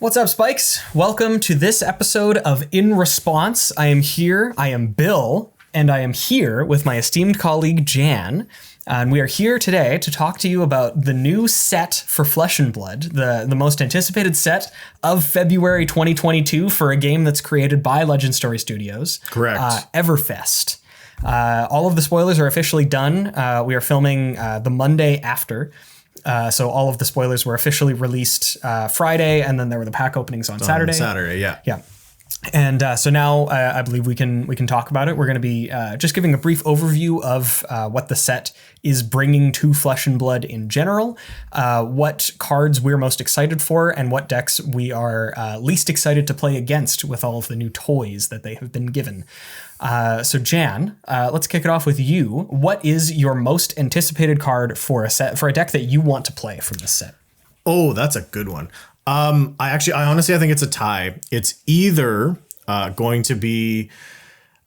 What's up, Spikes? Welcome to this episode of In Response. I am Bill, and I am here with my esteemed colleague Jan. And we are here today to talk to you about the new set for Flesh and Blood, the most anticipated set of February 2022 for a game that's created by Legend Story Studios. Correct. Everfest. All of the spoilers are officially done. We are filming the Monday after. So all of the spoilers were officially released Friday, and then there were the pack openings on Saturday. Yeah. And so now I believe we can talk about it. We're going to be just giving a brief overview of what the set is bringing to Flesh and Blood in general, what cards we're most excited for, and what decks we are least excited to play against with all of the new toys that they have been given. So Jan, let's kick it off with you. What is your most anticipated card for a deck that you want to play from this set? Oh, that's a good one. I honestly think it's a tie. It's either going to be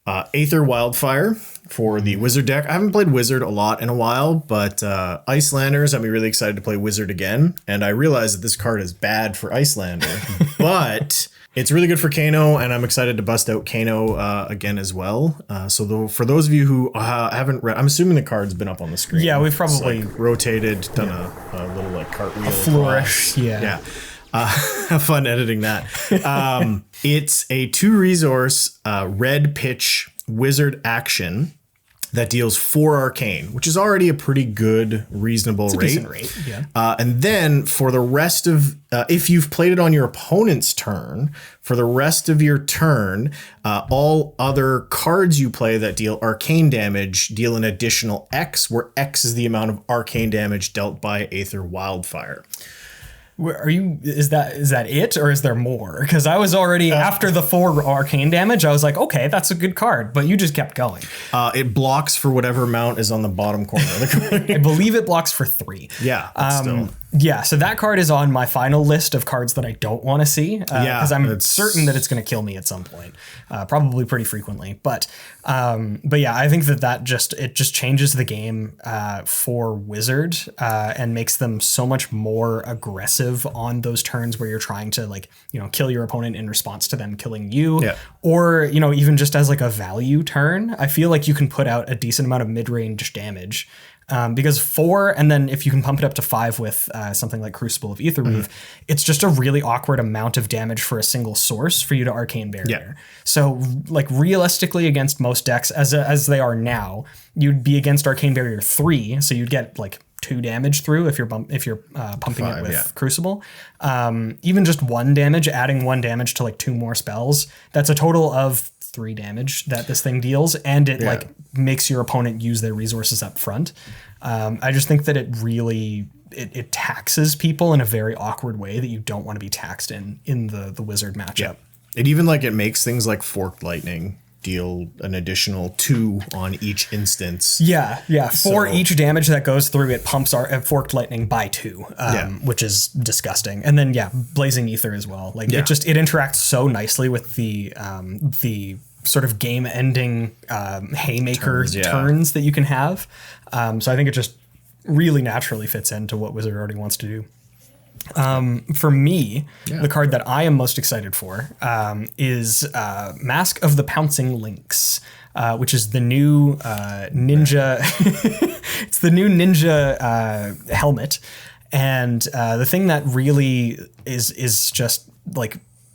Aether Wildfire for the Wizard deck. I haven't played Wizard a lot in a while, but Icelanders, I'm really excited to play Wizard again. And I realize that this card is bad for Icelander, but it's really good for Kano, and I'm excited to bust out Kano again as well. For those of you who haven't read, I'm assuming the card's been up on the screen. Yeah, we've probably rotated, done a little like cartwheel. A flourish, yeah. Have fun editing that. It's a 2-resource red pitch wizard action that deals 4 arcane, which is already a pretty good, reasonable rate. Decent rate, yeah. And then for the rest of, if you've played it on your opponent's turn, for the rest of your turn, all other cards you play that deal arcane damage deal an additional X, where X is the amount of arcane damage dealt by Aether Wildfire. Is that it, or is there more? Because I was already after the 4 arcane damage, I was like, okay, that's a good card, but you just kept going. It blocks for whatever amount is on the bottom corner of the card. I believe it blocks for 3. Yeah. Still. Yeah, so that card is on my final list of cards that I don't want to see, because I'm certain that it's going to kill me at some point, probably pretty frequently. But yeah, I think that just changes the game for Wizard and makes them so much more aggressive on those turns where you're trying to kill your opponent in response to them killing you, or even just as like a value turn. I feel like you can put out a decent amount of mid-range damage. Because 4, and then if you can pump it up to 5 with something like Crucible of Aetherweave, it's just a really awkward amount of damage for a single source for you to Arcane Barrier. Yeah. So realistically against most decks, as they are now, you'd be against Arcane Barrier 3, so you'd get 2 damage through if you're pumping 5, it with Crucible. Even just 1 damage, adding 1 damage to 2 more spells, that's a total of 3 damage that this thing deals, and it makes your opponent use their resources up front. I just think that it really it taxes people in a very awkward way that you don't want to be taxed in the Wizard matchup. Yeah. It even it makes things like Forked Lightning deal an additional 2 on each instance. Yeah. For each damage that goes through, it pumps our Forked Lightning by 2, which is disgusting. And then Blazing Ether as well. It interacts so nicely with the sort of game-ending haymaker turns that you can have. So I think it just really naturally fits into what Wizard already wants to do. For me, the card that I am most excited for is Mask of the Pouncing Lynx, which is the new ninja. It's the new ninja helmet, and the thing that really is just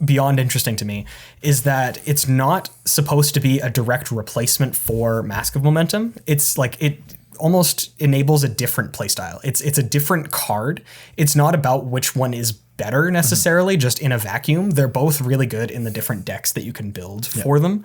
beyond interesting to me is that it's not supposed to be a direct replacement for Mask of Momentum. It's it almost enables a different playstyle. It's a different card. It's not about which one is better necessarily, just in a vacuum. They're both really good in the different decks that you can build for them.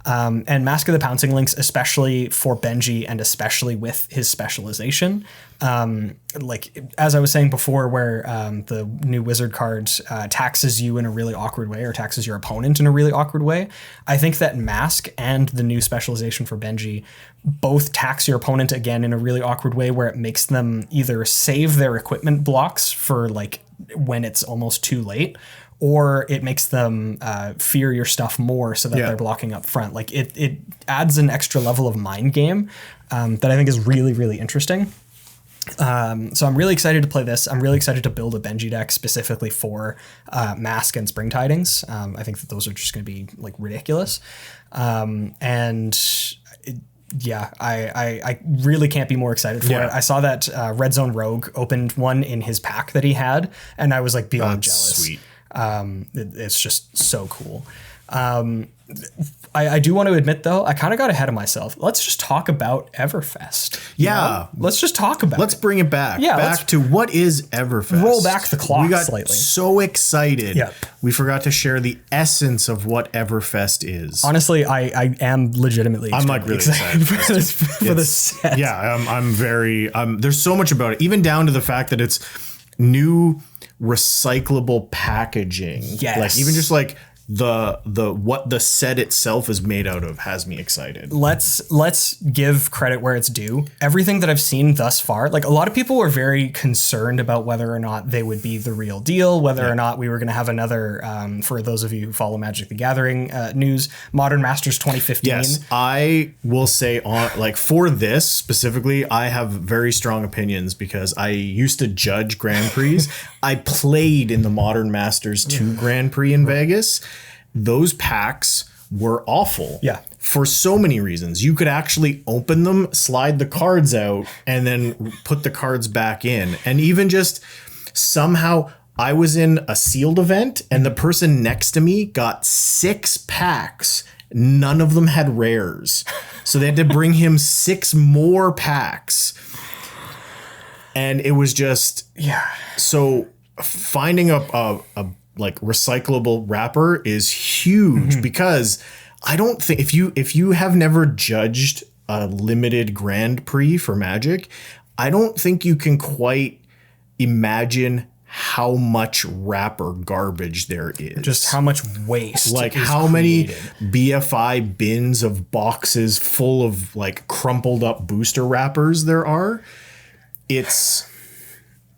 And Mask of the Pouncing Lynx, especially for Benji and especially with his specialization, as I was saying before, where the new Wizard card taxes you in a really awkward way, or taxes your opponent in a really awkward way, I think that Mask and the new specialization for Benji both tax your opponent again in a really awkward way, where it makes them either save their equipment blocks for when it's almost too late, or it makes them fear your stuff more so that they're blocking up front. It adds an extra level of mind game that I think is really, really interesting. So I'm really excited to play this. I'm really excited to build a Benji deck specifically for Mask and Spring Tidings. I think that those are just going to be like ridiculous. I really can't be more excited for it. I saw that Red Zone Rogue opened one in his pack that he had, and I was like beyond jealous. Sweet. It's just so cool. I do want to admit, though, I kind of got ahead of myself. Let's just talk about Everfest. Yeah. Let's just talk about Let's bring it back. Yeah, back to what is Everfest. Roll back the clock We got slightly. so excited. Yeah. We forgot to share the essence of what Everfest is. Honestly, I am legitimately I'm like really excited for this set. Yeah, I'm very, there's so much about it, even down to the fact that it's new recyclable packaging. Yes. Like even just like the what the set itself is made out of has me excited. Let's give credit where it's due. Everything that I've seen thus far, like a lot of people were very concerned about whether or not they would be the real deal, whether or not we were going to have another, for those of you who follow Magic the Gathering news, Modern Masters 2015. Yes, I will say like for this specifically, I have very strong opinions because I used to judge Grand Prix. I played in the Modern Masters 2 Grand Prix in Vegas. Those packs were awful. Yeah. For so many reasons. You could actually open them, slide the cards out, and then put the cards back in. And even just somehow I was in a sealed event and the person next to me got 6 packs. None of them had rares. So they had to bring him 6 more packs. And it was just, Yeah. So finding a like recyclable wrapper is huge because I don't think if you have never judged a limited Grand Prix for Magic, I don't think you can quite imagine how much wrapper garbage there is. Just how much waste. Like is how created. many BFI bins of boxes full of like crumpled up booster wrappers there are. It's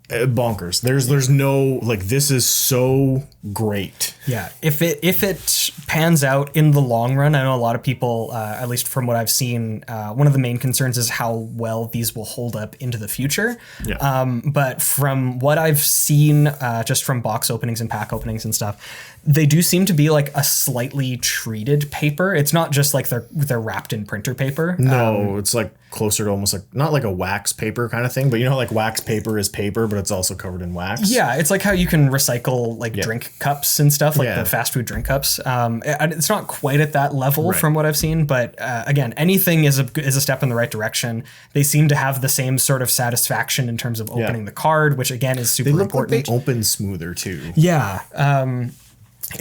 bonkers. There's no like this is so great. Yeah, if it pans out in the long run, I know a lot of people, at least from what I've seen, one of the main concerns is how well these will hold up into the future. Yeah. But from what I've seen, just from box openings and pack openings and stuff, they do seem to be like a slightly treated paper. It's not just like they're wrapped in printer paper. No, it's like closer to almost like not like a wax paper kind of thing, but you know, like wax paper is paper, but it's also covered in wax. Yeah, it's like how you can recycle like drink cups and stuff, like the fast food drink cups. It's not quite at that level from what I've seen, but again, anything is a step in the right direction. They seem to have the same sort of satisfaction in terms of opening the card, which again is super important. Like they open smoother too. Yeah,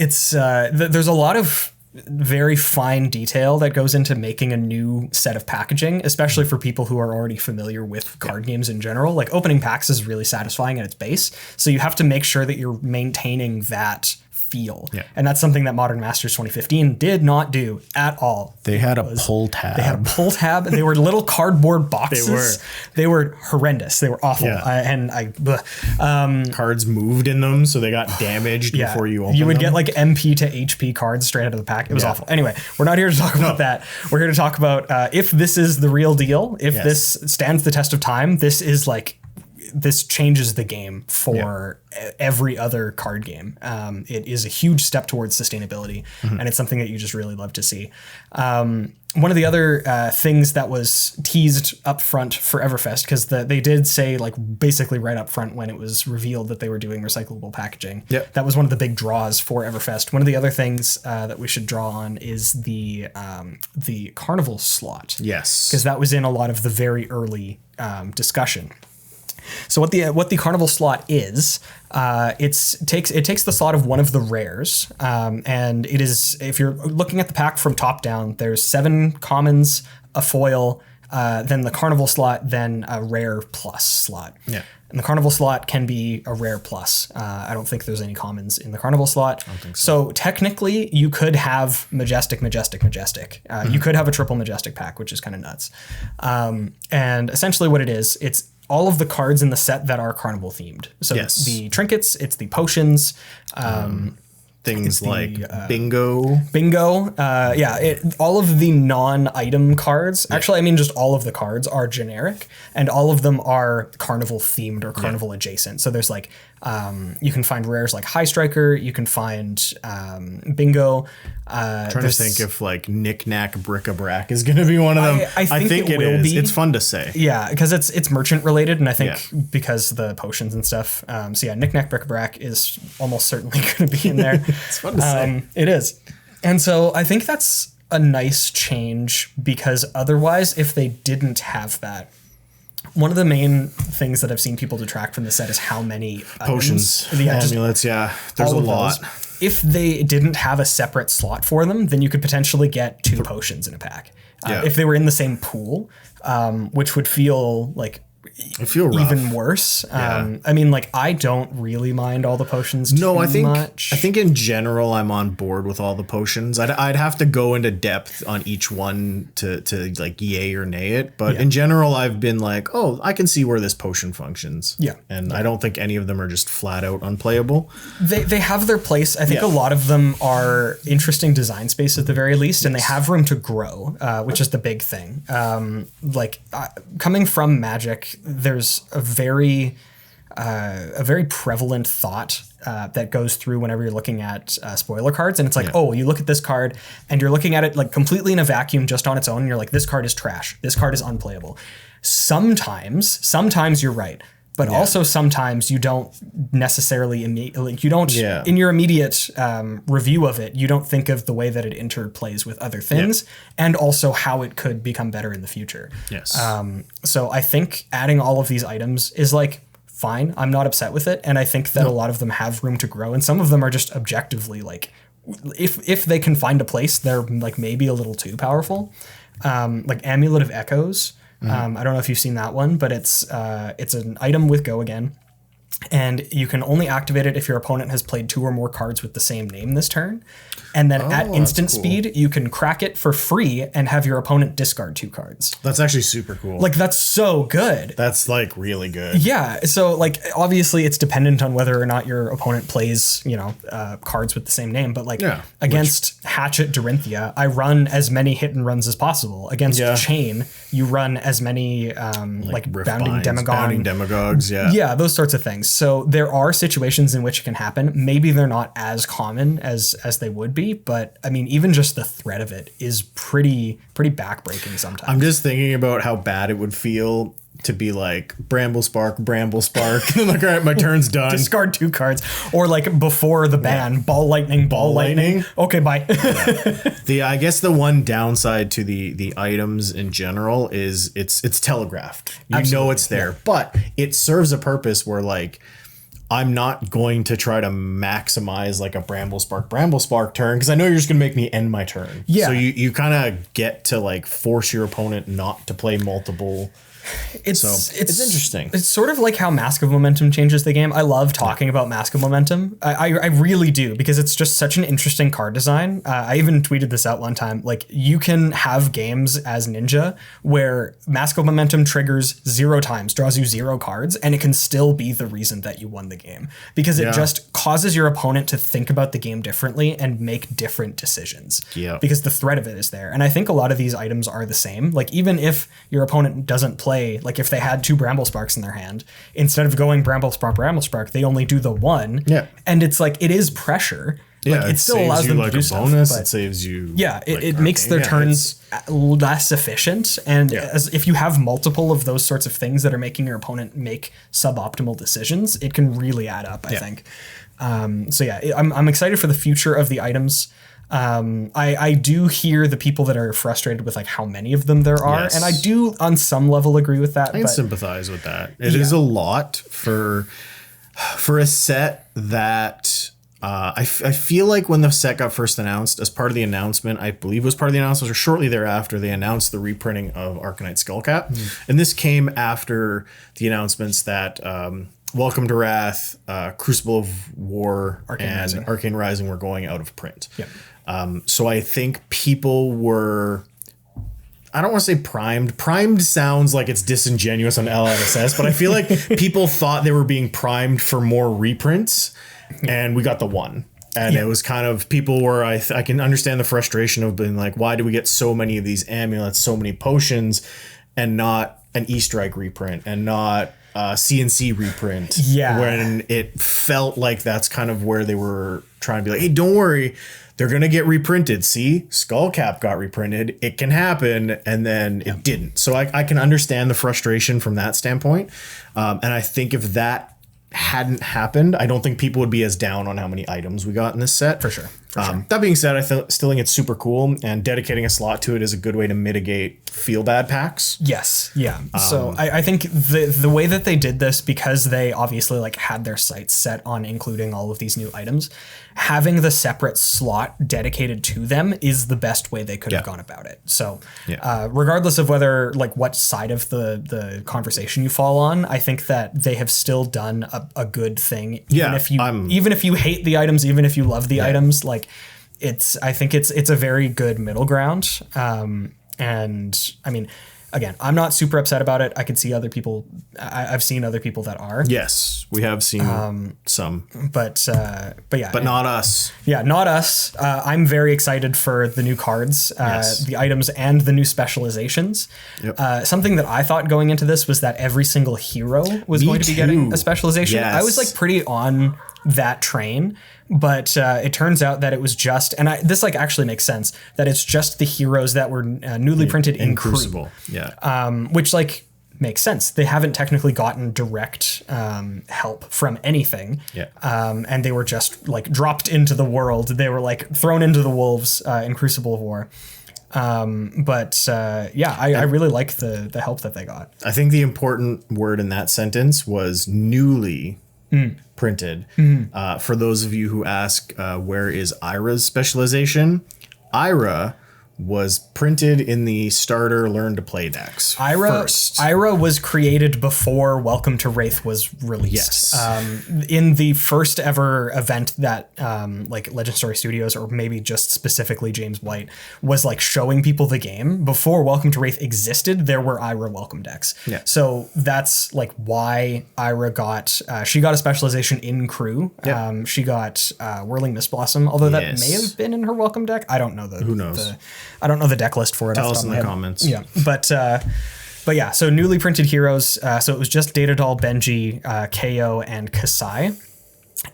it's there's a lot of very fine detail that goes into making a new set of packaging, especially for people who are already familiar with card games in general. Like opening packs is really satisfying at its base. So you have to make sure that you're maintaining that feel. Yeah. And that's something that Modern Masters 2015 did not do at all. They had a pull tab. They had a pull tab. They were little cardboard boxes. They were horrendous. They were awful. Yeah. Cards moved in them, so they got damaged before you opened them. You would get like MP to HP cards straight out of the pack. It was awful. Anyway, we're not here to talk about that. We're here to talk about if this is the real deal, if this stands the test of time, this changes the game for every other card game. It is a huge step towards sustainability, and it's something that you just really love to see. One of the other things that was teased up front for Everfest, because they did say like basically right up front when it was revealed that they were doing recyclable packaging. Yep. That was one of the big draws for Everfest. One of the other things that we should draw on is the carnival slot. Yes. Because that was in a lot of the very early discussion. So what the carnival slot is, it takes the slot of one of the rares, and it is, if you're looking at the pack from top down, there's 7 commons, a foil, then the carnival slot, then a rare plus slot. Yeah. And the carnival slot can be a rare plus. I don't think there's any commons in the carnival slot. I don't think so. So technically, you could have majestic. You could have a triple majestic pack, which is kind of nuts. And essentially what it is, it's all of the cards in the set that are carnival themed. So it's the trinkets, it's the potions, things like bingo. All of the non-item cards, actually, I mean, just all of the cards are generic, and all of them are carnival themed or carnival adjacent. So there's like, you can find rares like High Striker, you can find bingo. Trying to think if like knick-knack bric-a-brac is going to be one of them. I think it will is. be. It's fun to say. Yeah, because it's merchant related, and I think because the potions and stuff. So yeah, knick-knack bric-a-brac is almost certainly going to be in there. It's fun to say. It is. And so I think that's a nice change, because otherwise, if they didn't have that, one of the main things that I've seen people detract from the set is how many potions, items, amulets. There's a lot. If they didn't have a separate slot for them, then you could potentially get 2 potions in a pack. If they were in the same pool, which would feel like even worse. I mean, like, I don't really mind all the potions too much. I think in general I'm on board with all the potions. I'd have to go into depth on each one to like yay or nay it, but in general I've been like, oh, I can see where this potion functions. And I don't think any of them are just flat out unplayable. They have their place. I think a lot of them are interesting design space at the very least, and they have room to grow, which is the big thing. Coming from Magic, there's a very prevalent thought that goes through whenever you're looking at spoiler cards, and it's like, oh, you look at this card and you're looking at it like completely in a vacuum, just on its own, and you're like, this card is trash, this card is unplayable. Sometimes you're right, but also sometimes you don't necessarily in your immediate review of it, you don't think of the way that it interplays with other things and also how it could become better in the future. So I think adding all of these items is like fine. I'm not upset with it, and I think that a lot of them have room to grow, and some of them are just objectively like, if they can find a place, they're like maybe a little too powerful. Like Amulet of Echoes. I don't know if you've seen that one, but it's an item with Go again, and you can only activate it if your opponent has played 2 or more cards with the same name this turn. And then at instant speed, you can crack it for free and have your opponent discard 2 cards. That's actually super cool. Like, that's so good. That's like really good. Yeah. So like, obviously it's dependent on whether or not your opponent plays, cards with the same name. But like against Hatchet Dorinthia, I run as many hit and runs as possible. Against Chain, you run as many Bounding Demagogues. Yeah, those sorts of things. So there are situations in which it can happen. Maybe they're not as common as they would be, but I mean, even just the threat of it is pretty backbreaking sometimes. I'm just thinking about how bad it would feel to be like Bramble Spark, and like, all right, my turn's done. Discard 2 cards, or like before the ban, Ball Lightning. Okay, bye. I guess the one downside to the items in general is it's telegraphed. You know it's there, but it serves a purpose where like, I'm not going to try to maximize like a Bramble Spark turn, because I know you're just going to make me end my turn. So you kind of get to like force your opponent not to play multiple. It's interesting. It's sort of like how Mask of Momentum changes the game. I love talking about Mask of Momentum. I really do, because it's just such an interesting card design. I even tweeted this out one time. Like, you can have games as Ninja where Mask of Momentum triggers 0 times, draws you 0 cards, and it can still be the reason that you won the game, because it just causes your opponent to think about the game differently and make different decisions. Because the threat of it is there. And I think a lot of these items are the same. Like, even if your opponent doesn't play, like if they had 2 Bramble Sparks in their hand, instead of going Bramble Spark, they only do the 1. And it's like, it is like, it still allows them to do stuff. But it saves you. It makes their turns less efficient. And as if you have multiple of those sorts of things that are making your opponent make suboptimal decisions, it can really add up, I think. I'm excited for the future of the items. I do hear the people that are frustrated with like how many of them there are, and I do on some level agree with that. I can sympathize with that. It is a lot for a set that I feel like when the set got first announced, as part of the announcement, I believe it was part of the announcement, or shortly thereafter, they announced the reprinting of Arcanite Skullcap, and this came after the announcements that Welcome to Wrath, Crucible of War, and Arcane Rising were going out of print. So I think people were, I don't want to say primed. Primed sounds like it's disingenuous on LNSS, but I feel like people thought they were being primed for more reprints, and we got the one. And it was kind of people were, I can understand the frustration of being like, why do we get so many of these amulets, so many potions, and not an Easter egg reprint and not CNC reprint? Yeah. When it felt like that's kind of where they were trying to be like, hey, don't worry, they're going to get reprinted. See, Skullcap got reprinted. It can happen. And then it didn't. So I can understand the frustration from that standpoint. And I think if that hadn't happened, I don't think people would be as down on how many items we got in this set. For sure. That being said, I still think it's super cool, and dedicating a slot to it is a good way to mitigate feel bad packs. Yes. Yeah. So I think the way that they did this, because they obviously like had their sights set on including all of these new items, having the separate slot dedicated to them is the best way they could have gone about it. So regardless of whether like what side of the conversation you fall on, I think that they have still done a good thing. Even if you hate the items, even if you love the items, like I think it's a very good middle ground. And I mean, again, I'm not super upset about it. I can see other people. I've seen other people that are. Yes, we have seen some, but yeah, but not us. Yeah, not us. I'm very excited for the new cards, the items, and the new specializations. Yep. Something that I thought going into this was that every single hero was going to be getting a specialization. Yes. I was like pretty on that train, but it turns out that it was just, and this like actually makes sense, that it's just the heroes that were newly printed in Crucible. Which like makes sense. They haven't technically gotten direct help from anything. And they were just like dropped into the world. They were like thrown into the wolves in Crucible of War. I really like the help that they got. I think the important word in that sentence was newly printed. For those of you who ask, where is Ira's specialization? Ira was printed in the starter Learn to Play decks first. Ira was created before Welcome to Wraith was released. Yes. In the first ever event that like Legend Story Studios, or maybe just specifically James White, was like showing people the game, before Welcome to Wraith existed, there were Ira welcome decks. Yeah. So that's like why Ira got she got a specialization in Crew. Yep. She got Whirling Mist Blossom, although that may have been in her welcome deck. I don't know. Who knows? I don't know the deck list for it. Tell us in the comments. Yeah, but yeah. So newly printed heroes. So it was just Datadol, Benji, KO, and Kasai,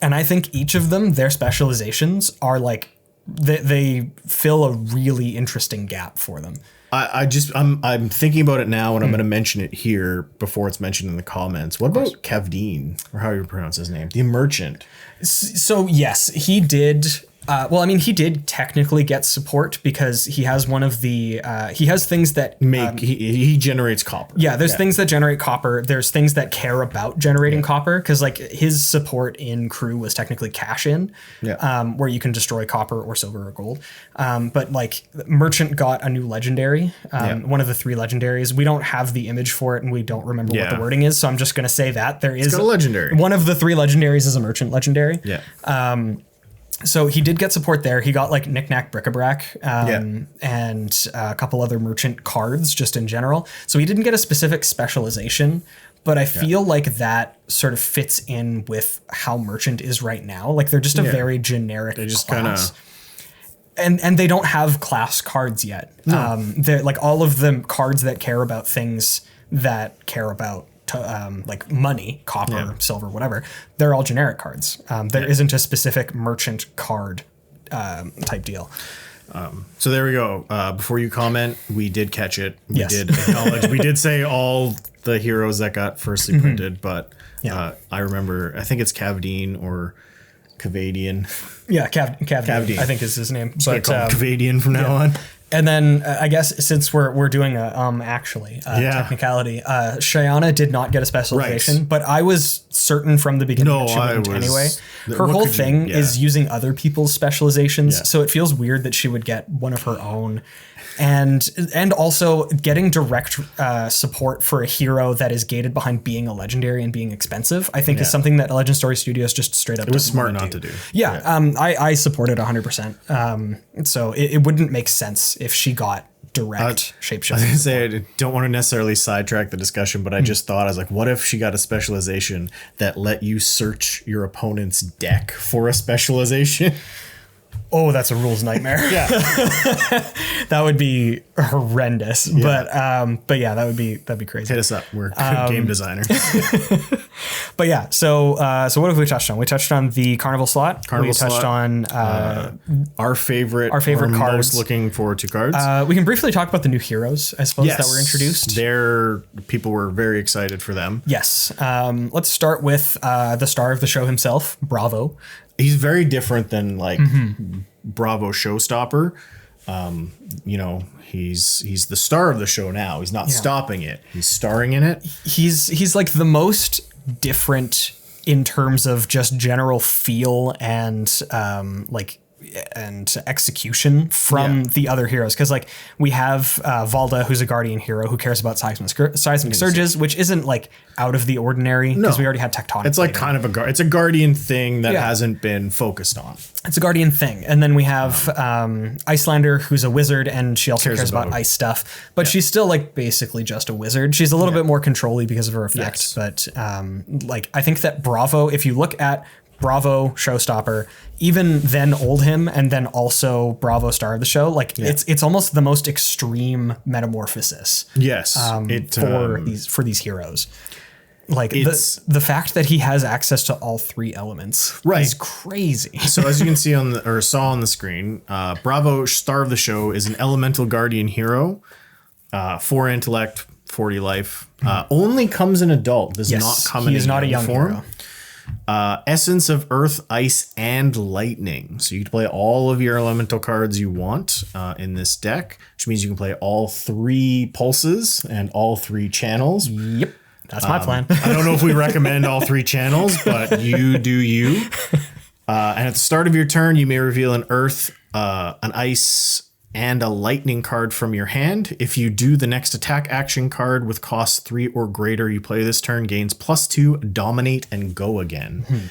and I think each of them, their specializations are like they fill a really interesting gap for them. I'm thinking about it now, and I'm going to mention it here before it's mentioned in the comments. What about Kevdeen, or how you pronounce his name? The Merchant. So yes, he did. He did technically get support because he has one of the he has things that he generates copper. Yeah, there's things that generate copper. There's things that care about generating copper, because like his support in Crew was technically cash in, where you can destroy copper or silver or gold. But like Merchant got a new legendary, one of the 3 legendaries. We don't have the image for it, and we don't remember what the wording is. So I'm just going to say that there is a legendary. One of the 3 legendaries is a Merchant legendary. Yeah. So he did get support there. He got like Knick-Knack, Bric-a-Brac, and a couple other Merchant cards just in general. So he didn't get a specific specialization, but I feel like that sort of fits in with how Merchant is right now. Like they're just a very generic class. And they don't have class cards yet. No. They're like all of the cards that care about things that care about like money, copper, silver, whatever, they're all generic cards. There isn't a specific Merchant card type deal. So there we go. Before you comment, we did catch it. We did acknowledge. We did say all the heroes that got firstly printed, but I remember, I think it's Kevdeen or Kavadian. Yeah, Kavdeen, I think is his name. But Kavadian from now on. And then I guess since we're doing a technicality, Shyana did not get a specialization, but I was certain from the beginning that she wouldn't anyway. Her whole thing is using other people's specializations, so it feels weird that she would get one of her own. And also getting direct support for a hero that is gated behind being a legendary and being expensive, I think is something that Legend Story Studios just straight up. It was smart not to do. I support it 100%. So it wouldn't make sense if she got direct I was shapeshifting. gonna say I don't want to necessarily sidetrack the discussion, but I just thought, I was like, what if she got a specialization that let you search your opponent's deck for a specialization? Oh, that's a rules nightmare. Yeah. That would be horrendous. Yeah. But yeah, that'd be crazy. Hit us up. We're good game designers. But yeah, so what have we touched on? We touched on the carnival slot. We touched on our favorite cards. Most looking forward to cards. We can briefly talk about the new heroes, I suppose, that were introduced. People were very excited for them. Yes. Let's start with the star of the show himself, Bravo. He's very different than like Bravo Showstopper. He's the star of the show now. He's not stopping it. He's starring in it. He's like the most different in terms of just general feel and and execution from the other heroes, because like we have Valda, who's a guardian hero who cares about seismic surges, which isn't like out of the ordinary because we already had tectonic. It's like kind of it's a guardian thing that hasn't been focused on. It's a guardian thing. And then we have Icelander, who's a wizard, and she also cares about ice stuff, but she's still like basically just a wizard. She's a little bit more control-y because of her effect. But like I think that Bravo, if you look at Bravo Showstopper, even then Oldhim, and then also Bravo Star of the Show, like it's almost the most extreme metamorphosis. Yes, for these heroes. Like the fact that he has access to all three elements is crazy. So as you can see saw on the screen, Bravo Star of the Show is an elemental guardian hero, 4 intellect, 40 life. Only comes in adult. Does not come in a young form. Hero. Essence of Earth, Ice, and Lightning. So you can play all of your elemental cards you want in this deck, which means you can play all 3 pulses and all 3 channels. Yep, that's my plan. I don't know if we recommend all 3 channels, but you do you. And at the start of your turn, you may reveal an Earth, an Ice, and a Lightning card from your hand. If you do, the next attack action card with cost 3 or greater you play this turn gains +2, dominate, and go again.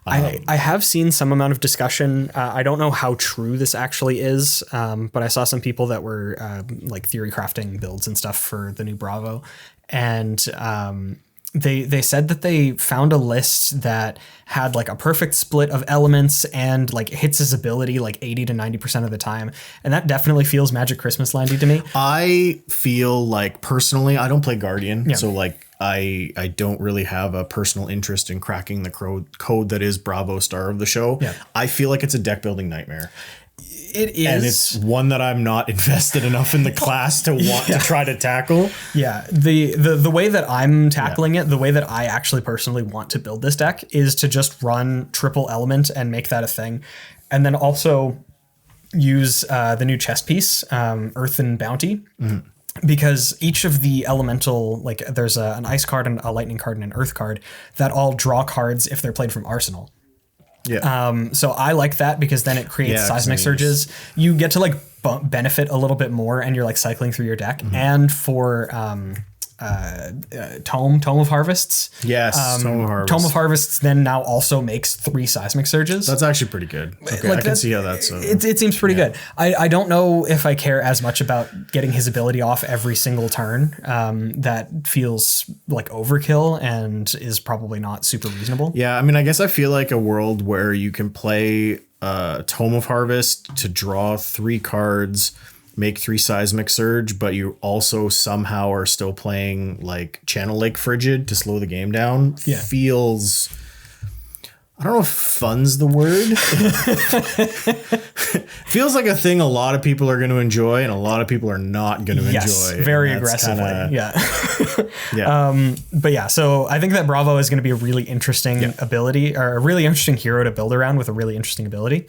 I have seen some amount of discussion. I don't know how true this actually is, but I saw some people that were like theory crafting builds and stuff for the new Bravo. And they said that they found a list that had like a perfect split of elements and like hits his ability like 80 to 90% of the time. And that definitely feels Magic Christmas Landy to me. I feel like personally, I don't play Guardian. So like I don't really have a personal interest in cracking the code that is Bravo Star of the Show. I feel like it's a deck building nightmare. It is. And it's one that I'm not invested enough in the class to want to try to tackle. Yeah. The way that I'm tackling it, the way that I actually personally want to build this deck is to just run triple element and make that a thing. And then also use the new chess piece, Earth and Bounty. Because each of the elemental, like there's an ice card and a lightning card and an earth card that all draw cards if they're played from Arsenal. So I like that because then it creates seismic surges. You get to like benefit a little bit more, and you're like cycling through your deck. And for Tome of Harvests. Yes, Tome of Harvests. Tome of Harvests then now also makes 3 seismic surges. That's actually pretty good. Okay, like I can see how that's... It seems pretty good. I don't know if I care as much about getting his ability off every single turn. That feels like overkill and is probably not super reasonable. Yeah, I mean, I guess I feel like a world where you can play Tome of Harvest to draw 3 cards, make 3 seismic surge, but you also somehow are still playing like Channel Lake Frigid to slow the game down. Feels, I don't know if fun's the word. Feels like a thing a lot of people are going to enjoy and a lot of people are not going to enjoy. Very aggressively. But yeah, so I think that Bravo is going to be a really interesting ability, or a really interesting hero to build around with a really interesting ability.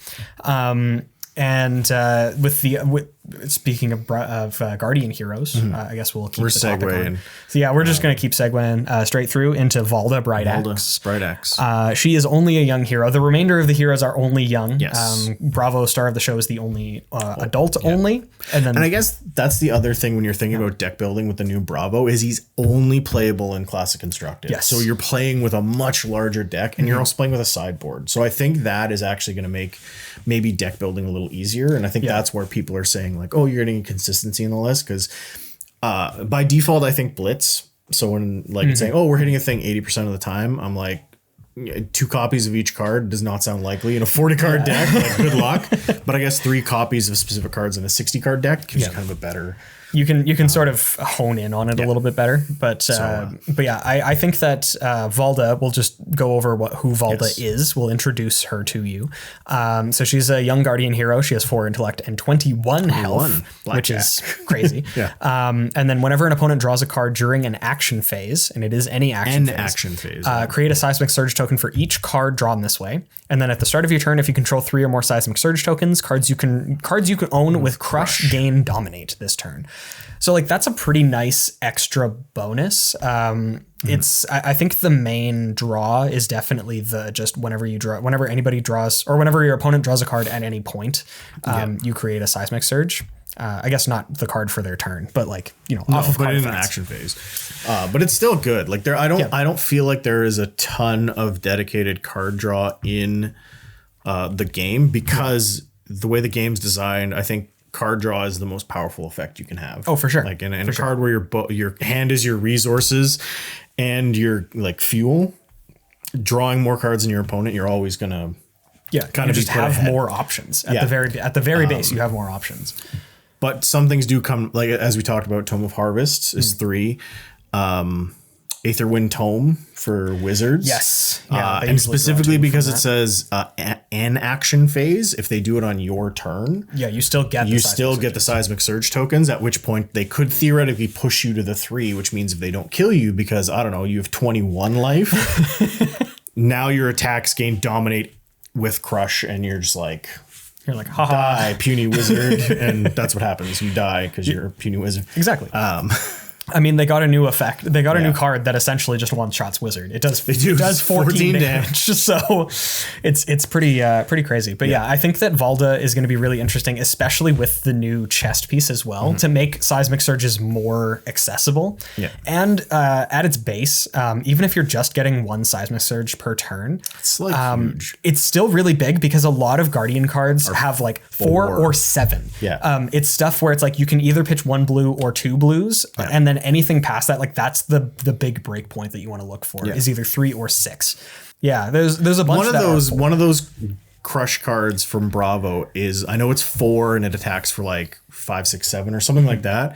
Speaking of Guardian heroes, I guess we'll keep the topic on. So yeah, we're just going to keep segueing straight through into Valda Bright Axe. She is only a young hero. The remainder of the heroes are only young. Yes. Bravo Star of the Show is the only adult only. And I guess that's the other thing when you're thinking about deck building with the new Bravo is he's only playable in Classic Constructed. Yes. So you're playing with a much larger deck and you're also playing with a sideboard. So I think that is actually going to make maybe deck building a little easier. And I think that's where people are saying saying like, oh, you're getting consistency in the list, because by default I think blitz. So when like it's saying, oh, we're hitting a thing 80% of the time, I'm like, 2 copies of each card does not sound likely in a 40 card deck. Like, good luck. But I guess 3 copies of specific cards in a 60 card deck gives you kind of a better. You can sort of hone in on it a little bit better, but yeah, I think that Valda, we'll just go over who Valda is. We'll introduce her to you. So she's a young guardian hero. She has 4 intellect and 21 health, which is crazy. And then whenever an opponent draws a card during an action phase, and it is any action phase, create a seismic surge token for each card drawn this way. And then at the start of your turn, if you control 3 or more seismic surge tokens, cards you can own with Crush gain dominate this turn. So like that's a pretty nice extra bonus. It's I think the main draw is definitely the just whenever anybody draws, or whenever your opponent draws a card at any point, you create a seismic surge. I guess not the card for their turn, but like, off of but card in an action phase. But it's still good. Like I don't feel like there is a ton of dedicated card draw in the game, because the way the game's designed, I think card draw is the most powerful effect you can have. Oh, for sure. Like in a card where your hand is your resources and your like fuel, drawing more cards than your opponent, you're always gonna kind of just have more options at the very base. You have more options. But some things do come, like as we talked about, Tome of Harvest is 3. Aetherwind Tome for wizards. Yes. And specifically because it says an action phase, if they do it on your turn, you still get the seismic surge tokens, at which point they could theoretically push you to the 3, which means if they don't kill you, because I don't know, you have 21 life, now your attacks gain dominate with Crush, and you're like, haha, die, puny wizard. And that's what happens. You die because you're a puny wizard. Exactly. I mean, they got a new effect. They got a new card that essentially just one-shots wizard. It does 14 damage. So it's pretty crazy. But yeah, I think that Valda is going to be really interesting, especially with the new chest piece as well, to make seismic surges more accessible. Yeah. And at its base, even if you're just getting 1 seismic surge per turn, it's like huge. It's still really big, because a lot of guardian cards have like 4 or 7. Yeah. It's stuff where it's like you can either pitch 1 blue or 2 blues, and then anything past that, like that's the big break point that you want to look for, is either 3 or 6. Yeah, there's a bunch one of those Crush cards from Bravo is, I know it's 4 and it attacks for like 5, 6, 7 or something like that.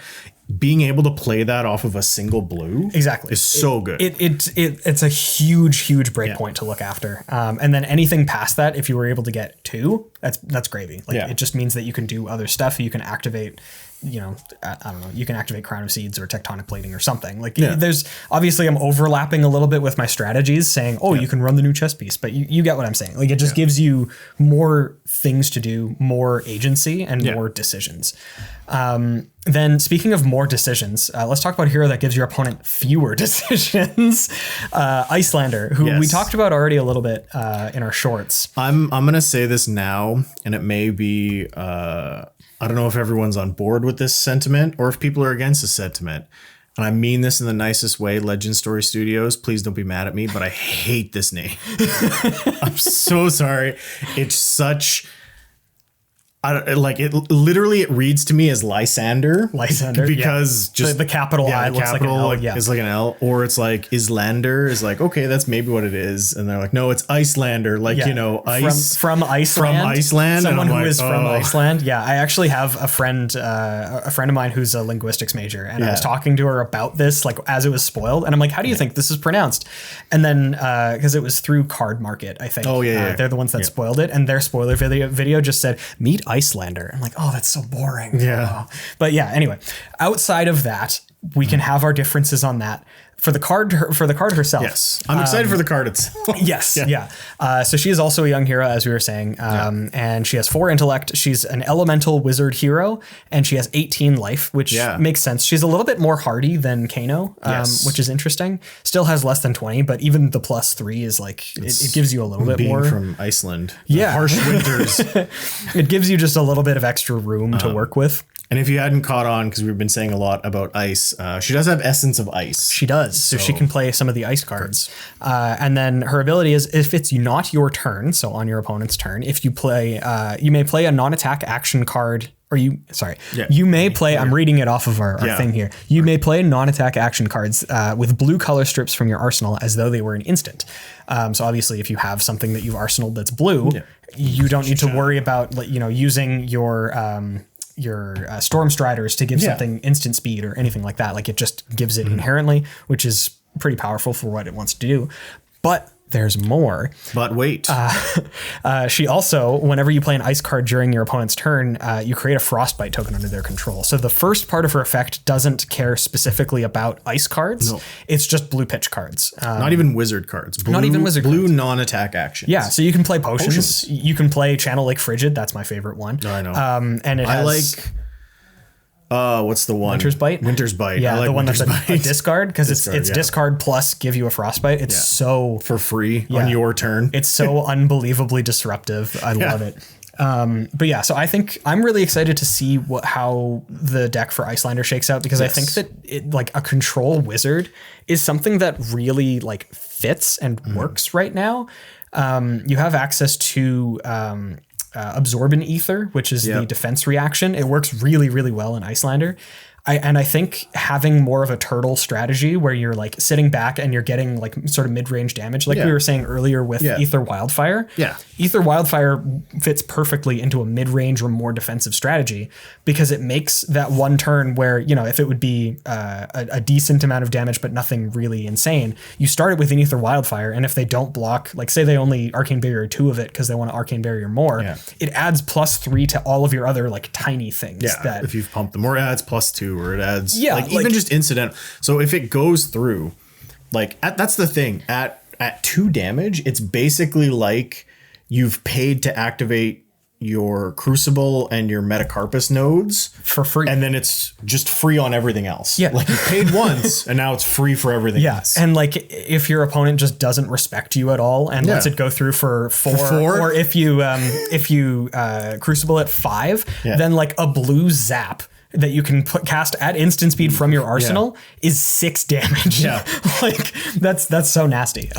Being able to play that off of a single blue is so good. It's a huge break point to look after. And then anything past that, if you were able to get 2, that's gravy. Like it just means that you can do other stuff. You can activate, I don't know, you can activate Crown of Seeds or Tectonic Plating or something. Like there's obviously, I'm overlapping a little bit with my strategies saying, you can run the new chess piece, but you get what I'm saying. Like it just gives you more things to do, more agency, and more decisions. Then speaking of more decisions, let's talk about a hero that gives your opponent fewer decisions. Icelander, who we talked about already a little bit in our shorts. I'm going to say this now, and it may be, I don't know if everyone's on board with this sentiment or if people are against this sentiment. And I mean this in the nicest way, Legend Story Studios, please don't be mad at me, but I hate this name. I'm so sorry. It's such... it reads to me as Lysander. Because just the capital I looks like an L. It's like an L, or it's like Islander is like, okay, that's maybe what it is. And they're like, no, it's Icelander. Ice from Iceland. From Iceland. Someone who is from Iceland. Yeah. I actually have a friend of mine who's a linguistics major, and I was talking to her about this, like as it was spoiled. And I'm like, how do you think this is pronounced? And then, cause it was through Card Market, I think. They're the ones that spoiled it. And their spoiler video just said, meet Icelander. I'm like, oh, that's so boring. Yeah. But yeah, anyway, outside of that, we can have our differences on that. For the card herself. Yes. I'm excited for the card itself. Yes. Yeah. So she is also a young hero, as we were saying. And she has 4 intellect. She's an elemental wizard hero, and she has 18 life, which makes sense. She's a little bit more hardy than Kano, which is interesting. Still has less than 20, but even the +3 is like, it gives you a little bit more. From Iceland. Yeah. Harsh winters. It gives you just a little bit of extra room to work with. And if you hadn't caught on, because we've been saying a lot about ice, she does have Essence of Ice. She does. So she can play some of the ice cards. And then her ability is, if it's not your turn, so on your opponent's turn, if you play, you may play a non-attack action card You may play, I'm reading it off of our thing here. You may play non-attack action cards with blue color strips from your arsenal as though they were an instant. So obviously if you have something that you've arsenaled that's blue, you don't need to worry about, using your Storm Striders to give something instant speed or anything like that. Like it just gives it inherently, which is pretty powerful for what it wants to do. But there's more. But wait. She also, whenever you play an ice card during your opponent's turn, you create a frostbite token under their control. So the first part of her effect doesn't care specifically about ice cards. No. It's just blue pitch cards. Not even wizard cards. Not even wizard cards. Blue non-attack actions. Yeah, so you can play potions. You can play Channel Lake Frigid. That's my favorite one. No, I know. And it has... what's the one? Winter's Bite? Winter's Bite. Yeah, I like the one Winter's that's a discard, because it's discard plus give you a frostbite. It's so... For free on your turn. It's so unbelievably disruptive. I love it. But yeah, so I think I'm really excited to see how the deck for Icelander shakes out, because I think that a control wizard is something that really fits and works right now. You have access to... Absorbent Ether, which is the defense reaction. It works really, really well in Icelander. I think having more of a turtle strategy where you're sitting back and you're getting sort of mid-range damage, we were saying earlier with Ether Wildfire. Yeah. Ether Wildfire fits perfectly into a mid-range or more defensive strategy, because it makes that one turn where, if it would be a decent amount of damage but nothing really insane, you start it with an Ether Wildfire, and if they don't block, say they only Arcane Barrier 2 of it because they want to Arcane Barrier more, it adds +3 to all of your other tiny things. Yeah, that if you've pumped them, or it adds +2, or it adds even just incidental. So if it goes through, that's the thing, at 2 damage, it's basically like you've paid to activate your Crucible and your Metacarpus nodes for free, and then it's just free on everything else. Yeah, you paid once and now it's free for everything else. And if your opponent just doesn't respect you at all and lets it go through for 4, or if you Crucible at 5, then a blue zap that you can cast at instant speed from your arsenal is 6 damage. Yeah. That's so nasty.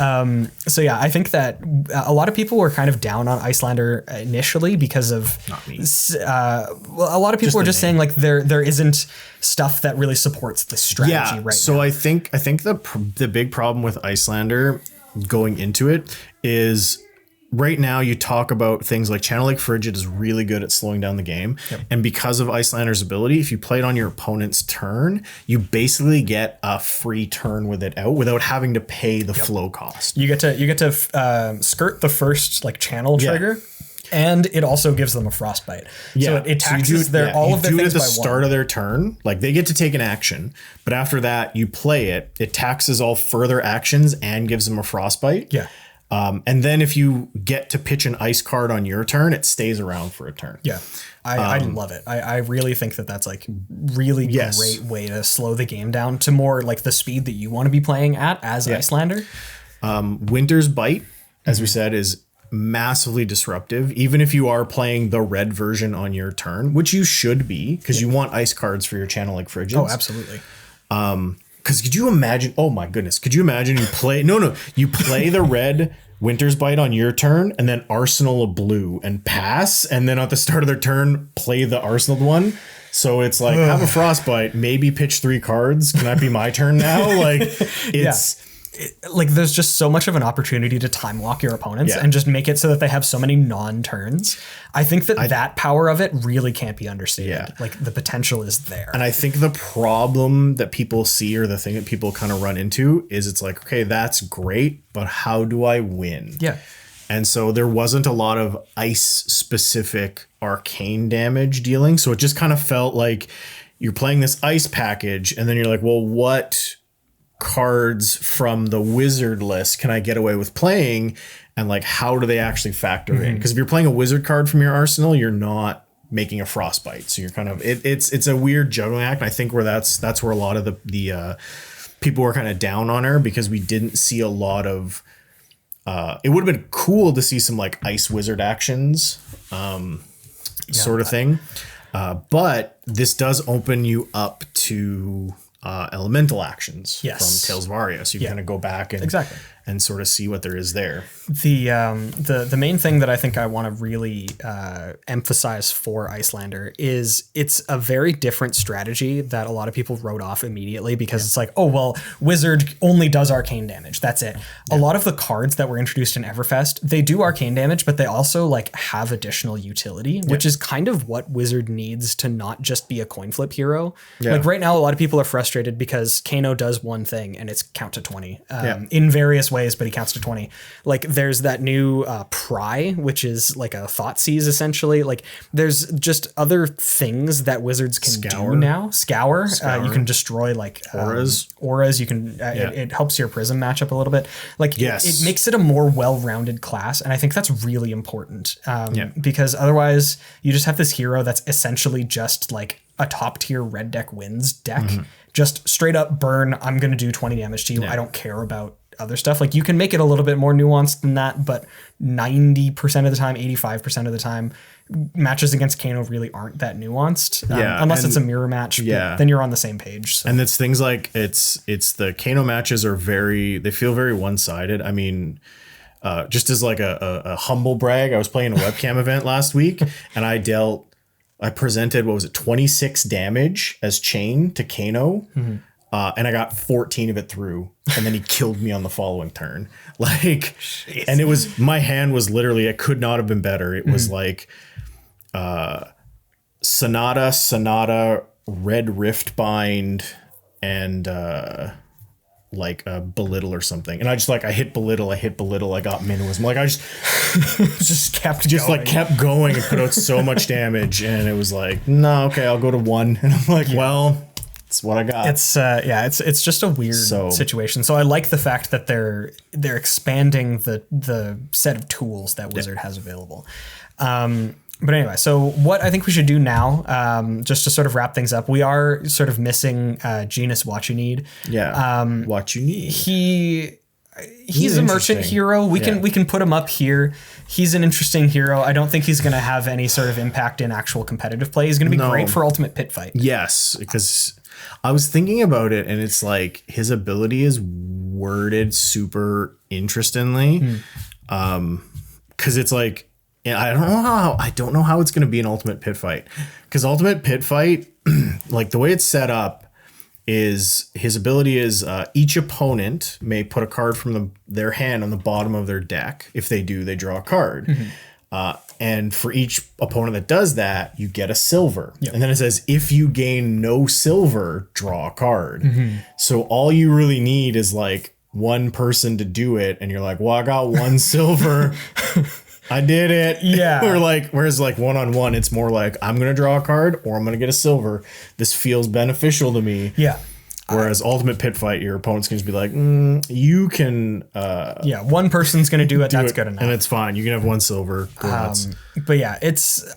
So yeah, I think that a lot of people were kind of down on Icelander initially because of... Not me. A lot of people were just saying there isn't stuff that really supports the strategy right now. So I think the big problem with Icelander going into it is... Right now, you talk about things like Channel Lake Frigid is really good at slowing down the game. Yep. And because of Icelander's ability, if you play it on your opponent's turn, you basically get a free turn with it out without having to pay the flow cost. You get to skirt the first channel trigger. And it also gives them a frostbite. Yeah. So it taxes all of their things by 1. You do it at the start of their turn. They get to take an action. But after that, you play it. It taxes all further actions and gives them a frostbite. Yeah. And then if you get to pitch an ice card on your turn, it stays around for a turn. Yeah, I love it. I really think that's really great way to slow the game down to more the speed that you want to be playing at as Icelander. Winter's Bite, as we said, is massively disruptive, even if you are playing the red version on your turn, which you should be, because you want ice cards for your Channel Lake Frigids. Oh, absolutely. Because could you imagine? Oh my goodness! Could you imagine you play the red Winter's Bite on your turn, and then Arsenal a blue and pass, and then at the start of their turn play the Arsenal one. So it's have a frostbite, maybe pitch 3 cards. Can that be my turn now? There's just so much of an opportunity to time lock your opponents and just make it so that they have so many non-turns. I think that power of it really can't be understated. Yeah. The potential is there. And I think the problem that people see, or the thing that people kind of run into, is it's okay, that's great, but how do I win? Yeah. And so there wasn't a lot of ice specific arcane damage dealing. So it just kind of felt like you're playing this ice package, and then you're well, what cards from the wizard list can I get away with playing, and how do they actually factor in? Because if you're playing a wizard card from your arsenal, you're not making a frostbite, so you're kind of it's a weird juggling act. And I think that's where a lot of the people were kind of down on her, because we didn't see a lot of it would have been cool to see some ice wizard actions sort of thing, but this does open you up to elemental actions from Tales of Aria. So you kind of go back and and sort of see what there is there. The main thing that I think I want to really emphasize for Icelander is it's a very different strategy that a lot of people wrote off immediately because it's like, oh, well, Wizard only does arcane damage. That's it. A lot of the cards that were introduced in Everfest, they do arcane damage, but they also like have additional utility, which is kind of what Wizard needs to not just be a coin flip hero. Like right now, a lot of people are frustrated because Kano does one thing and it's count to 20 in various ways, but he counts to 20. Like there's that new pry, which is like a thought seize essentially. Like there's just other things that wizards can do now. Scour. You can destroy like auras. You can it helps your prism match up a little bit. Like it makes it a more well-rounded class, and I think that's really important because otherwise you just have this hero that's essentially just like a top tier red deck wins deck. Just straight up burn. I'm going to do 20 damage to you. I don't care about other stuff. Like you can make it a little bit more nuanced than that, but 90% of the time, 85% of the time, matches against Kano really aren't that nuanced. Unless it's a mirror match, then you're on the same page. So. And it's things like it's the Kano matches are they feel very one-sided. I mean, just as like a humble brag, I was playing a webcam event last week and I presented, 26 damage as chain to Kano. And I got 14 of it through, and then he killed me on the following turn. Like, and it was, my hand was literally, it could not have been better. It was like, Sonata, Red Rift Bind, and, like a belittle or something. And I just like, I hit belittle, I got minimalism. Like I just kept going and put out so much damage. And it was like, no, okay, I'll go to 1. And I'm like, well, it's what I got. It's just a weird situation. So I like the fact that they're expanding the set of tools that Wizard has available. But anyway, so what I think we should do now, just to sort of wrap things up, we are sort of missing Genus What You Need. What You Need. He's a merchant hero. We can put him up here. He's an interesting hero. I don't think he's going to have any sort of impact in actual competitive play. He's going to be great for Ultimate Pit Fight. Yes, because I was thinking about it, and it's like his ability is worded super interestingly, because it's like, I don't know how it's going to be an Ultimate Pit Fight, because Ultimate Pit Fight, like the way it's set up, is his ability is each opponent may put a card from their hand on the bottom of their deck. If they do, they draw a card. And for each opponent that does that, you get a silver. And then it says, if you gain no silver, draw a card. So all you really need is like one person to do it. And you're like, well, I got 1 silver. I did it. Or like, whereas like one-on-one, it's more like, I'm going to draw a card or I'm going to get a silver. This feels beneficial to me. Whereas Ultimate Pit Fight, your opponents can just be like, you can... one person's going to do it. That's good enough. And it's fine. You can have 1 silver. But yeah,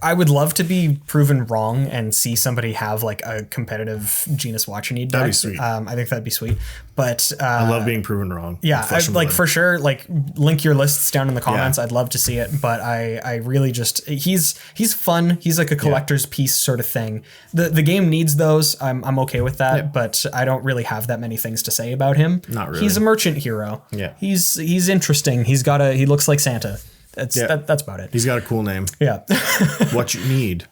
I would love to be proven wrong and see somebody have like a competitive Genus What You Need deck. That'd be sweet. I think that'd be sweet. But I love being proven wrong. For sure. Like link your lists down in the comments. I'd love to see it. But I really just, he's fun. He's like a collector's piece sort of thing. The game needs those. I'm okay with that, but I don't really have that many things to say about him. Not really. He's a merchant hero. He's interesting. He looks like Santa. That's about it. He's got a cool name. What You Need.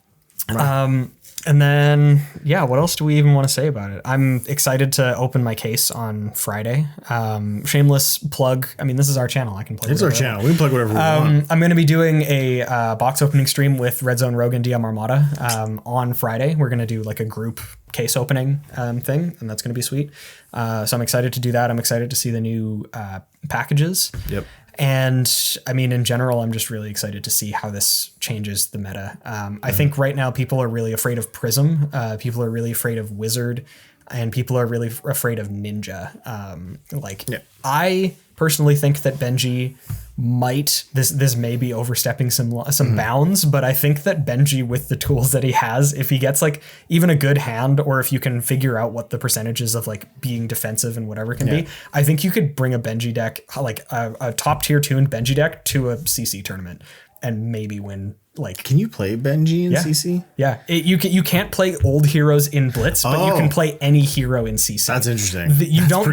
Right. And then, what else do we even want to say about it? I'm excited to open my case on Friday. Shameless plug. I mean, this is our channel. I can plug. It's our channel. We can plug whatever we want. I'm going to be doing a box opening stream with Red Zone Rogue and DM Armada on Friday. We're going to do like a group case opening thing, and that's going to be sweet. So I'm excited to do that. I'm excited to see the new packages. And I mean, in general, I'm just really excited to see how this changes the meta. I think right now people are really afraid of Prism. People are really afraid of Wizard, and people are really afraid of Ninja. I personally think that Benji might, this may be overstepping some bounds, but I think that Benji, with the tools that he has, if he gets like even a good hand, or if you can figure out what the percentages of like being defensive and whatever can be, I think you could bring a Benji deck, like a top tier tuned Benji deck, to a CC tournament and maybe win like, can you play Benji in CC? Yeah, you can't play old heroes in Blitz, but you can play any hero in CC. That's interesting. You don't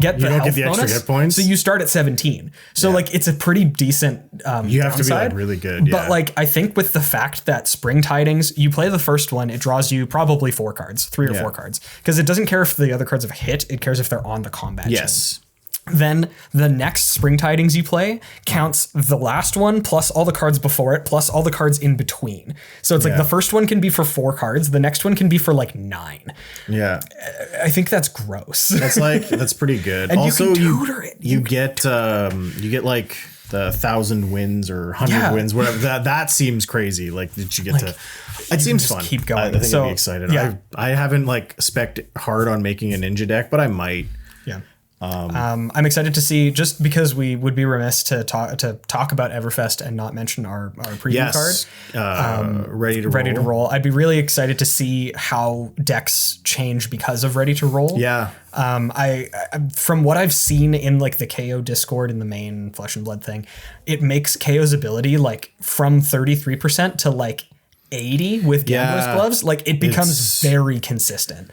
get the health extra bonus, hit points. so you start at 17. So like it's a pretty decent. You have to be like really good. But like I think with the fact that Spring Tidings, you play the first one, it draws you probably 4 cards, 3 or 4 cards, because it doesn't care if the other cards have hit. It cares if they're on the combat chain. Then the next Spring Tidings you play counts the last one plus all the cards before it plus all the cards in between. So it's like the first one can be for 4 cards. The next one can be for like 9. Yeah. I think that's gross. That's pretty good. And also, you can tutor it. You get like the 1,000 wins or 100 wins, whatever. That seems crazy. Like, did you get to? It seems fun. Keep going. I think I'd be excited. Yeah. I haven't like spec'd hard on making a ninja deck, but I might. Yeah. I'm excited to see, just because we would be remiss to talk about Everfest and not mention our preview card. Ready to roll. I'd be really excited to see how decks change because of Ready to Roll. Yeah. I from what I've seen in like the KO Discord in the main Flesh and Blood thing, it makes KO's ability like from 33% to like 80 with Gambler's Gloves. Like it becomes very consistent.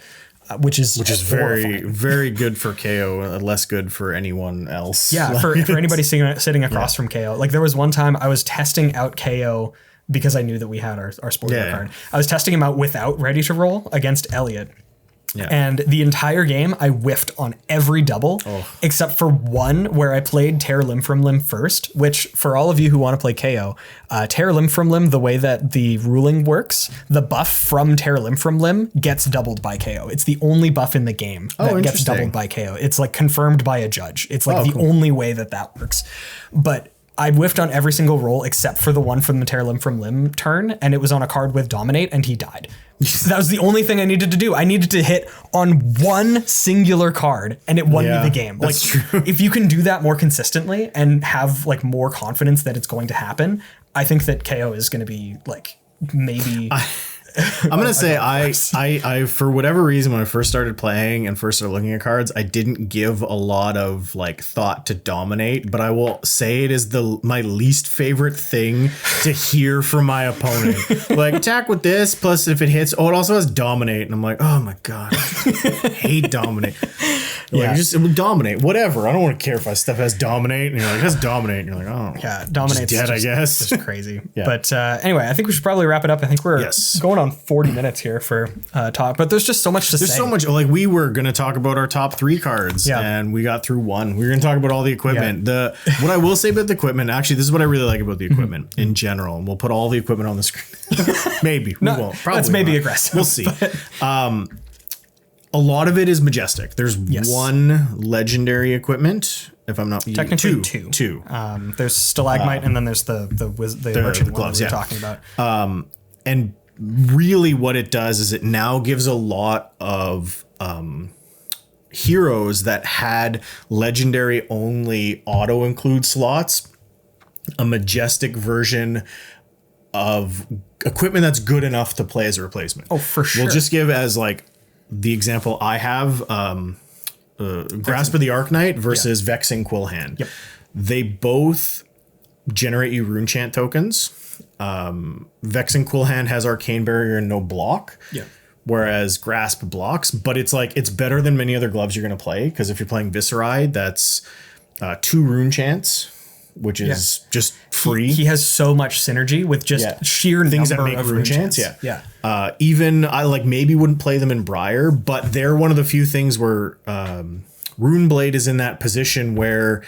Which is very, very good for KO, less good for anyone else. Yeah, for anybody sitting across from KO. Like there was one time I was testing out KO because I knew that we had our sport card. I was testing him out without Ready to Roll against Elliot. Yeah. And the entire game, I whiffed on every double, except for one where I played Tear Limb from Limb first, which for all of you who want to play KO, Tear Limb from Limb, the way that the ruling works, the buff from Tear Limb from Limb gets doubled by KO. It's the only buff in the game that gets doubled by KO. It's like confirmed by a judge. It's like the only way that works. But I whiffed on every single roll except for the one from the Tear Limb from Limb turn, and it was on a card with Dominate, and he died. That was the only thing I needed to do. I needed to hit on one singular card, and it won me the game. Like, true. If you can do that more consistently and have like more confidence that it's going to happen, I think that KO is going to be like maybe. I'm gonna say I for whatever reason, when I first started playing and first started looking at cards, I didn't give a lot of like thought to Dominate, but I will say it is my least favorite thing to hear from my opponent. Like, attack with this, plus if it hits, it also has Dominate, and I'm like, oh my god, I hate Dominate. Like, just Dominate, whatever. I don't want to care if stuff has Dominate, and you're like, it has Dominate, and you're like, oh yeah, Dominate's dead, I guess. Just crazy. But anyway, I think we should probably wrap it up. I think we're going on 40 minutes here for talk, but there's just so much to say. There's so much. Like, we were going to talk about our top 3 cards, and we got through one. We were going to talk about all the equipment. What I will say about the equipment, actually, this is what I really like about the equipment in general, and we'll put all the equipment on the screen. Maybe we won't. Probably that's maybe not. aggressive. We'll see. A lot of it is majestic. There's one legendary equipment. If I'm not technically two. There's Stalagmite, and then there's the merchant gloves we were talking about. And really what it does is it now gives a lot of heroes that had legendary only auto include slots a majestic version of equipment that's good enough to play as a replacement. Oh, for sure. We'll just give as like the example I have, Grasp of the Arknight versus Vexing Quillhand. Yep. They both generate you rune chant tokens. Vexing Quillhand has Arcane Barrier and no block. Yeah. Whereas Grasp blocks, but it's like, it's better than many other gloves you're going to play. Because if you're playing Viscerai, that's 2 rune chants, which is just free. He has so much synergy with just sheer things that number make of rune chants. Yeah. Even I like maybe wouldn't play them in Briar, but they're one of the few things where Runeblade is in that position where,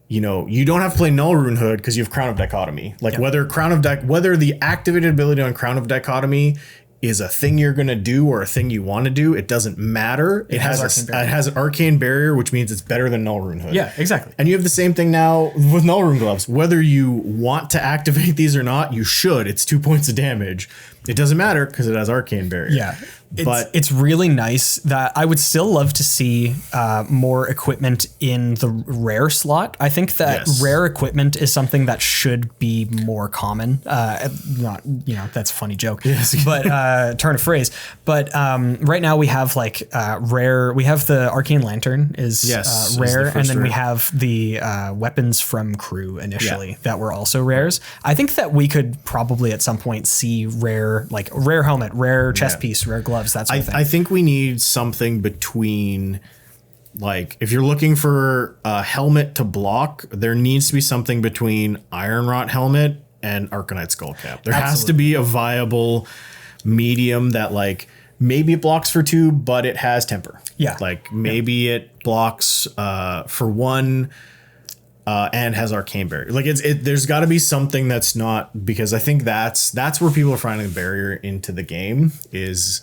you know, you don't have to play Null Rune Hood because you have Crown of Dichotomy. Like whether the activated ability on Crown of Dichotomy is a thing you're going to do or a thing you want to do, it doesn't matter. It has an Arcane Barrier, which means it's better than Null Rune Hood. Yeah, exactly. And you have the same thing now with Null Rune Gloves. Whether you want to activate these or not, you should. It's 2 points of damage. It doesn't matter because it has Arcane Barrier. Yeah. It's really nice that I would still love to see more equipment in the rare slot. I think that rare equipment is something that should be more common. Not, that's a funny joke, but turn of phrase. But right now we have rare. We have the Arcane Lantern is rare, and then we have the weapons from crew initially that were also rares. I think that we could probably at some point see rare helmet, rare chest piece, rare gloves. That sort of thing. I think we need something between, if you're looking for a helmet to block, there needs to be something between Iron Rot helmet and Arcanite Skullcap. There has to be a viable medium that maybe it blocks for 2, but it has temper. Yeah. Maybe it blocks for 1 and has Arcane Barrier. There's got to be something that's not, because I think that's where people are finding the barrier into the game is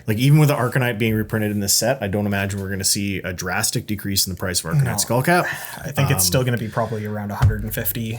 even with the Arcanite being reprinted in this set, I don't imagine we're going to see a drastic decrease in the price of Arcanite Skullcap. I think it's still going to be probably around 150,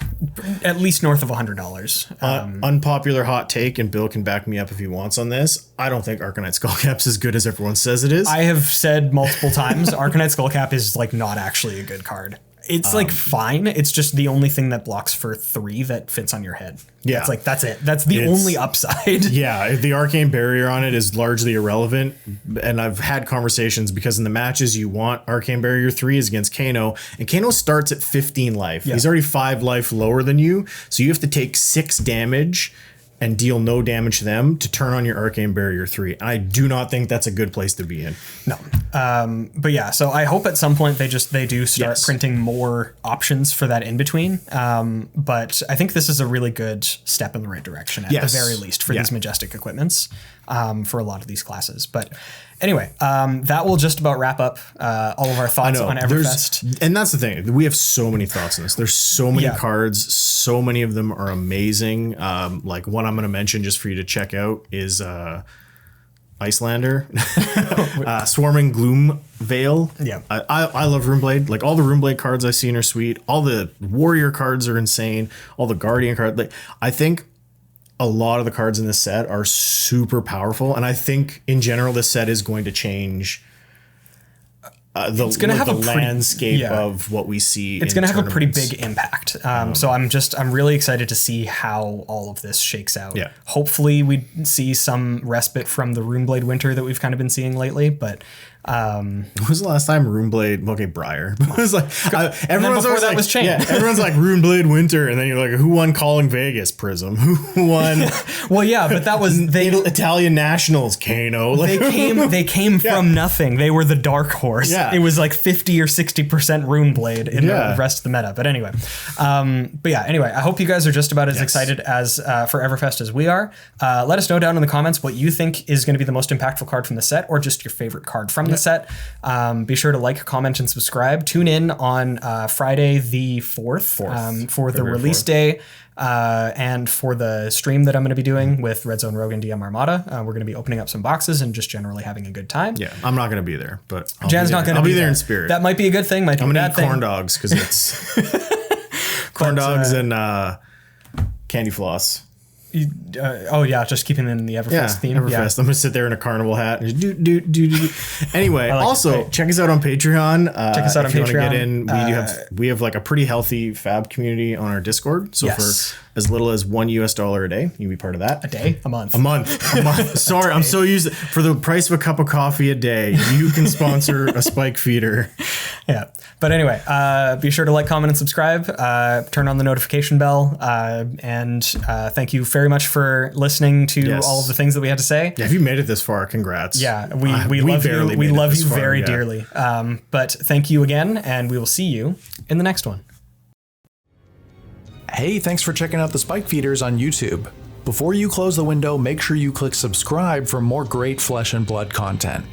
at least north of $100. Unpopular hot take, and Bill can back me up if he wants on this. I don't think Arcanite Skullcap's as good as everyone says it is. I have said multiple times, Arcanite Skullcap is not actually a good card. It's fine. It's just the only thing that blocks for 3 that fits on your head. Yeah. It's that's it. That's the only upside. Yeah. The arcane barrier on it is largely irrelevant. And I've had conversations because in the matches you want arcane barrier 3 is against Kano, and Kano starts at 15 life. Yeah. He's already 5 life lower than you. So you have to take 6 damage and deal no damage to them to turn on your arcane barrier 3. And I do not think that's a good place to be in. No. But yeah, so I hope at some point they do start printing more options for that in between. But I think this is a really good step in the right direction at the very least for these majestic equipments for a lot of these classes. But anyway, that will just about wrap up all of our thoughts on Everfest. And that's the thing. We have so many thoughts on this. There's so many cards. So many of them are amazing. One I'm going to mention just for you to check out is Icelander. Swarming Gloom Veil. Yeah. I love Runeblade. All the Runeblade cards I've seen are sweet. All the Warrior cards are insane. All the Guardian cards. I think a lot of the cards in this set are super powerful, and I think in general this set is going to change the landscape of what we see. It's going to have a pretty big impact. So I'm really excited to see how all of this shakes out. Yeah. Hopefully we see some respite from the Runeblade winter that we've kind of been seeing lately, but when was the last time Runeblade? Okay, Briar. It was everyone's before that was changed. Yeah, everyone's Runeblade Winter, and then you're who won Calling Vegas? Prism. Who won? Well, yeah, but that was Italian Nationals. Kano. They came from nothing. They were the dark horse. Yeah. It was 50 or 60% Runeblade in the rest of the meta. But anyway, I hope you guys are just about as excited as for Everfest as we are. Let us know down in the comments what you think is going to be the most impactful card from the set, or just your favorite card from the set. Be sure to like, comment, and subscribe. Tune in on Friday the 4th for the release day and for the stream that I'm going to be doing with Red Zone Rogue and DM Armada. We're going to be opening up some boxes and just generally having a good time. Yeah, I'm not going to be there, but Jan's not going to be there in spirit. That might be a good thing. Might be a bad thing. I'm going to eat corn dogs because it's corn dogs and candy floss. Just keeping in the Everfest theme. Everfest. Yeah. I'm gonna sit there in a carnival hat and just do. Anyway, check us out on Patreon. Check us out on Patreon. If you want to get in, we have a pretty healthy Fab community on our Discord. So for as little as $1 a day, you can be part of that. A month. Sorry, I'm so used for the price of a cup of coffee a day. You can sponsor a spike feeder. Yeah. But anyway, be sure to like, comment, and subscribe. Turn on the notification bell. And thank you very much for listening to all of the things that we had to say. Yeah, if you made it this far, congrats. Yeah, we love you. We love you very dearly. But thank you again, and we will see you in the next one. Hey, thanks for checking out the Spike Feeders on YouTube. Before you close the window, make sure you click subscribe for more great Flesh and Blood content.